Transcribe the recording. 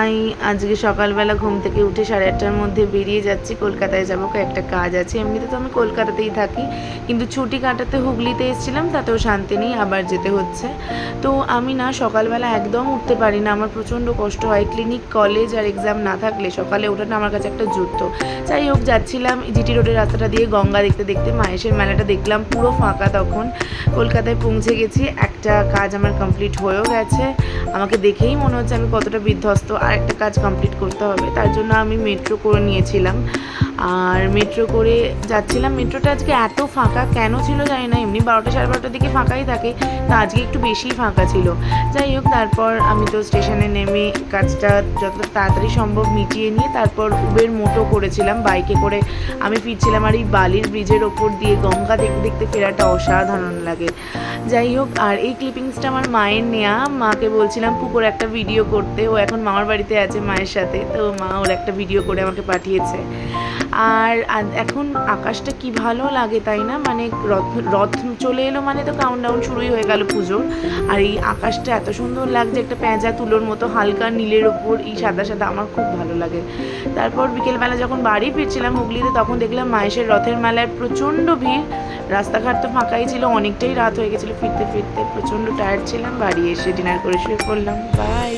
তাই আজকে সকালবেলা ঘুম থেকে উঠে 8:30টার মধ্যে বেরিয়ে যাচ্ছি। কলকাতায় যাব, একটা কাজ আছে। এমনিতে তো আমি কলকাতাতেই থাকি, কিন্তু ছুটি কাটাতে হুগলিতে এসেছিলাম, তাতেও শান্তি নেই, আবার যেতে হচ্ছে। তো আমি না সকালবেলা একদম উঠতে পারি না, আমার প্রচণ্ড কষ্ট হয়। ক্লিনিক, কলেজ আর এক্সাম না থাকলে সকালে ওঠাটা আমার কাছে একটা যুদ্ধ। যাই হোক, যাচ্ছিলাম জিটি রোডের রাস্তাটা দিয়ে, গঙ্গা দেখতে দেখতে মাহেশের মেলাটা দেখলাম, পুরো ফাঁকা তখন। কলকাতায় পৌঁছে গেছি, একটা কাজ আমার কমপ্লিট হয়েও গেছে। আমাকে দেখেই মনে হচ্ছে আমি কতটা বিধ্বস্ত, আর একটা কাজ কমপ্লিট করতে হবে। তার জন্য আমি মেট্রো করে নিয়েছিলাম, আর মেট্রো করে যাচ্ছিলাম। মেট্রোটা আজকে এত ফাঁকা কেন ছিল জানি না, এমনি 12টা 12:30টার দিকে ফাঁকাই থাকে, তা আজকে একটু বেশিই ফাঁকা ছিল। যাই হোক, তারপর আমি তো স্টেশনে নেমে কাজটা যতটা তাড়াতাড়ি সম্ভব মিটিয়ে নিয়ে তারপর উবের মোটো করেছিলাম, বাইকে করে আমি ফিরছিলাম। আর এই বালির ব্রিজের ওপর দিয়ে গঙ্গা দেখতে দেখতে ফেরাটা অসাধারণ লাগে। যাই হোক, আর এই ক্লিপিংসটা আমার মায়ের নেয়া। মাকে বলছিলাম পুকুর একটা ভিডিও করতে, ও এখন মামার বাড়িতে আছে মায়ের সাথে, তো মা ওর একটা ভিডিও করে আমাকে পাঠিয়েছে। আর এখন আকাশটা কি ভালো লাগে, তাই না? মানে রথ চলে এলো মানে তো কাউন্টডাউন শুরুই হয়ে গেল পুজোর। আর এই আকাশটা এত সুন্দর লাগছে, একটা পেঁজা তুলোর মতো হালকা নীলের ওপর এই সাদা সাদা, আমার খুব ভালো লাগে। তারপর বিকেলবেলা যখন বাড়ি ফিরছিলাম হুগলিতে, তখন দেখলাম মাহেশের রথের মেলায় প্রচণ্ড ভিড়। রাস্তাঘাট তো ফাঁকাই ছিল, অনেকটাই রাত হয়ে গেছিলো ফিরতে ফিরতে। প্রচণ্ড টায়ার্ড ছিলাম, বাড়ি এসে ডিনার করে শুয়ে পড়লাম। বাই।